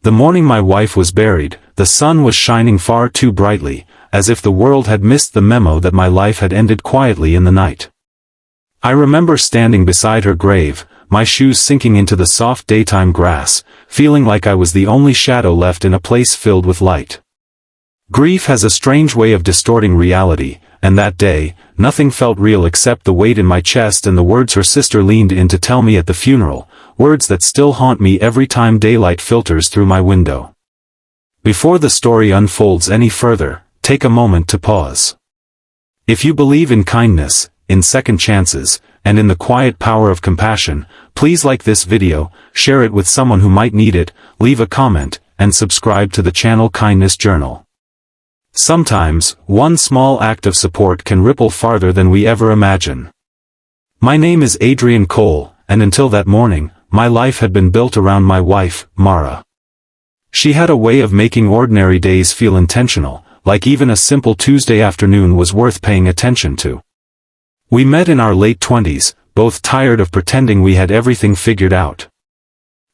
The morning my wife was buried, the sun was shining far too brightly, as if the world had missed the memo that my life had ended quietly in the night. I remember standing beside her grave, my shoes sinking into the soft daytime grass, feeling like I was the only shadow left in a place filled with light. Grief has a strange way of distorting reality, and that day, nothing felt real except the weight in my chest and the words her sister leaned in to tell me at the funeral, words that still haunt me every time daylight filters through my window. Before the story unfolds any further, take a moment to pause. If you believe in kindness, in second chances, and in the quiet power of compassion, please like this video, share it with someone who might need it, leave a comment, and subscribe to the channel Kindness Journal. Sometimes, one small act of support can ripple farther than we ever imagine. My name is Adrian Cole, and until that morning, my life had been built around my wife, Mara. She had a way of making ordinary days feel intentional, like even a simple Tuesday afternoon was worth paying attention to. We met in our late 20s, both tired of pretending we had everything figured out.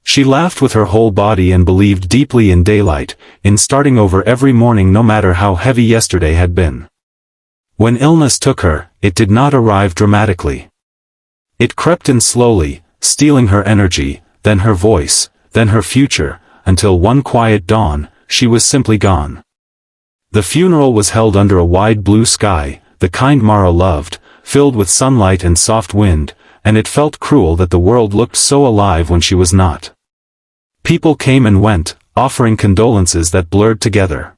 She laughed with her whole body and believed deeply in daylight, in starting over every morning no matter how heavy yesterday had been. When illness took her, it did not arrive dramatically. It crept in slowly, stealing her energy, then her voice, then her future, until one quiet dawn, she was simply gone. The funeral was held under a wide blue sky, the kind Mara loved, filled with sunlight and soft wind, and it felt cruel that the world looked so alive when she was not. People came and went, offering condolences that blurred together.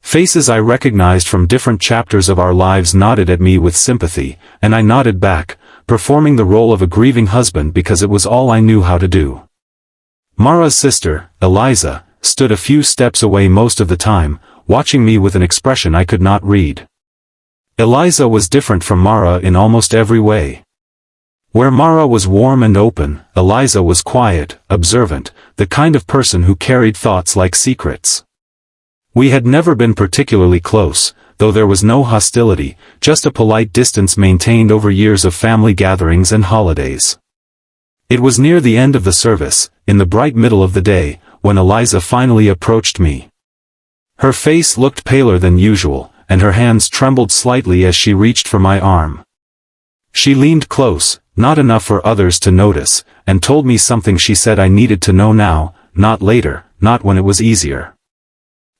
Faces I recognized from different chapters of our lives nodded at me with sympathy, and I nodded back, performing the role of a grieving husband because it was all I knew how to do. Mara's sister, Eliza, stood a few steps away most of the time, watching me with an expression I could not read. Eliza was different from Mara in almost every way. Where Mara was warm and open, Eliza was quiet, observant, the kind of person who carried thoughts like secrets. We had never been particularly close, though there was no hostility, just a polite distance maintained over years of family gatherings and holidays. It was near the end of the service, in the bright middle of the day, when Eliza finally approached me. Her face looked paler than usual, and her hands trembled slightly as she reached for my arm. She leaned close, not enough for others to notice, and told me something she said I needed to know now, not later, not when it was easier.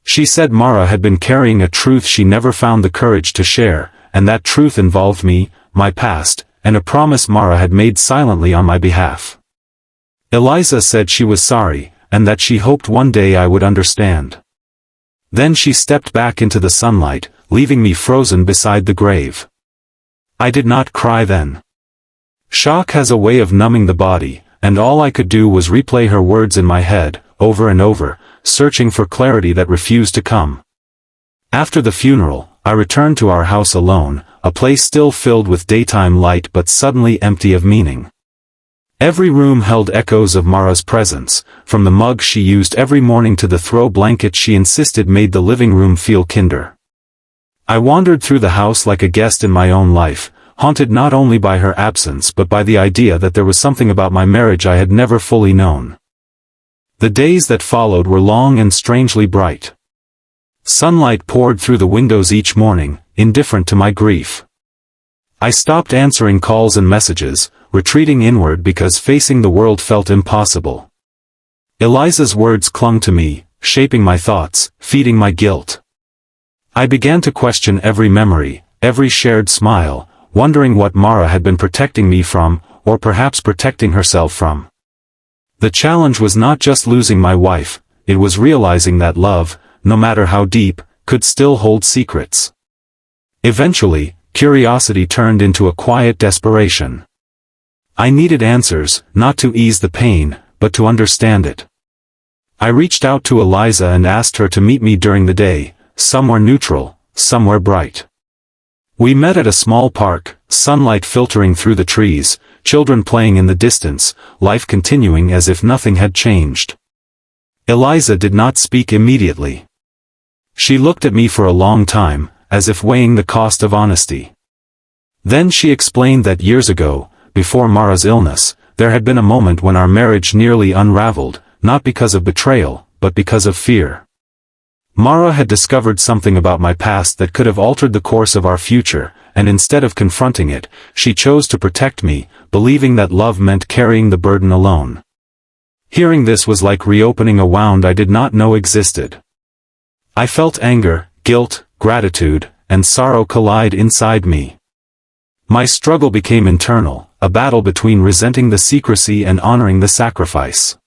She said Mara had been carrying a truth she never found the courage to share, and that truth involved me, my past, and a promise Mara had made silently on my behalf. Eliza said she was sorry, and that she hoped one day I would understand. Then she stepped back into the sunlight, leaving me frozen beside the grave. I did not cry then. Shock has a way of numbing the body, and all I could do was replay her words in my head, over and over, searching for clarity that refused to come. After the funeral, I returned to our house alone, a place still filled with daytime light but suddenly empty of meaning. Every room held echoes of Mara's presence, from the mug she used every morning to the throw blanket she insisted made the living room feel kinder. I wandered through the house like a guest in my own life, haunted not only by her absence but by the idea that there was something about my marriage I had never fully known. The days that followed were long and strangely bright. Sunlight poured through the windows each morning, indifferent to my grief. I stopped answering calls and messages, retreating inward because facing the world felt impossible. Eliza's words clung to me, shaping my thoughts, feeding my guilt. I began to question every memory, every shared smile, wondering what Mara had been protecting me from, or perhaps protecting herself from. The challenge was not just losing my wife, it was realizing that love, no matter how deep, could still hold secrets. Eventually, curiosity turned into a quiet desperation. I needed answers, not to ease the pain, but to understand it. I reached out to Eliza and asked her to meet me during the day, somewhere neutral, somewhere bright. We met at a small park, sunlight filtering through the trees, children playing in the distance, life continuing as if nothing had changed. Eliza did not speak immediately. She looked at me for a long time, as if weighing the cost of honesty. Then she explained that years ago, before Mara's illness, there had been a moment when our marriage nearly unraveled, not because of betrayal, but because of fear. Mara had discovered something about my past that could have altered the course of our future, and instead of confronting it, she chose to protect me, believing that love meant carrying the burden alone. Hearing this was like reopening a wound I did not know existed. I felt anger, guilt, gratitude, and sorrow collide inside me. My struggle became internal, a battle between resenting the secrecy and honoring the sacrifice.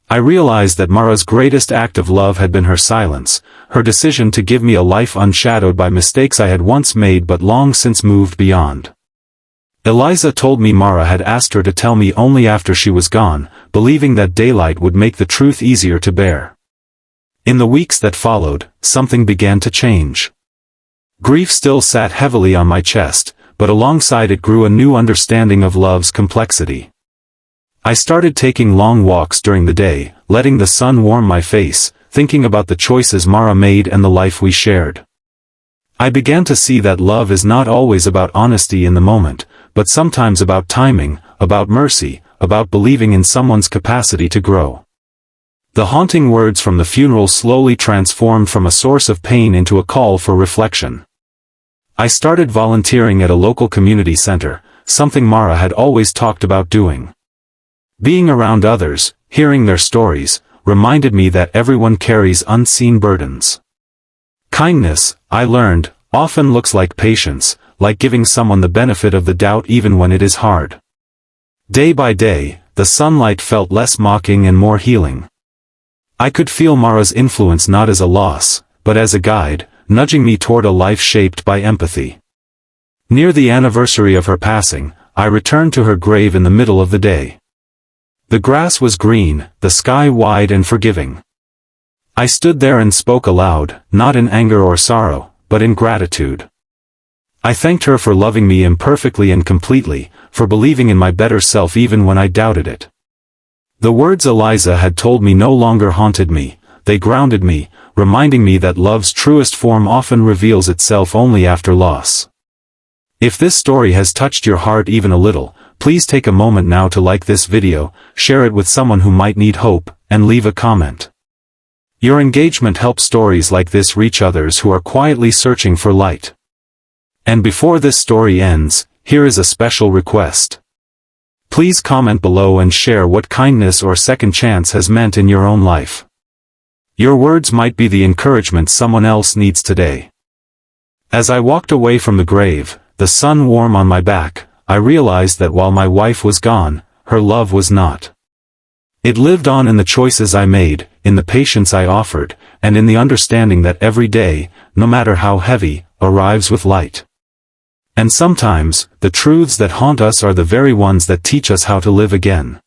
I realized that Mara's greatest act of love had been her silence, her decision to give me a life unshadowed by mistakes I had once made but long since moved beyond. Eliza told me Mara had asked her to tell me only after she was gone, believing that daylight would make the truth easier to bear. In the weeks that followed, something began to change. Grief still sat heavily on my chest, but alongside it grew a new understanding of love's complexity. I started taking long walks during the day, letting the sun warm my face, thinking about the choices Mara made and the life we shared. I began to see that love is not always about honesty in the moment, but sometimes about timing, about mercy, about believing in someone's capacity to grow. The haunting words from the funeral slowly transformed from a source of pain into a call for reflection. I started volunteering at a local community center, something Mara had always talked about doing. Being around others, hearing their stories, reminded me that everyone carries unseen burdens. Kindness, I learned, often looks like patience, like giving someone the benefit of the doubt even when it is hard. Day by day, the sunlight felt less mocking and more healing. I could feel Mara's influence not as a loss, but as a guide, nudging me toward a life shaped by empathy. Near the anniversary of her passing, I returned to her grave in the middle of the day. The grass was green, the sky wide and forgiving. I stood there and spoke aloud, not in anger or sorrow, but in gratitude. I thanked her for loving me imperfectly and completely, for believing in my better self even when I doubted it. The words Eliza had told me no longer haunted me, they grounded me, reminding me that love's truest form often reveals itself only after loss. If this story has touched your heart even a little, please take a moment now to like this video, share it with someone who might need hope, and leave a comment. Your engagement helps stories like this reach others who are quietly searching for light. And before this story ends, here is a special request. Please comment below and share what kindness or second chance has meant in your own life. Your words might be the encouragement someone else needs today. As I walked away from the grave, the sun warm on my back, I realized that while my wife was gone, her love was not. It lived on in the choices I made, in the patience I offered, and in the understanding that every day, no matter how heavy, arrives with light. And sometimes, the truths that haunt us are the very ones that teach us how to live again.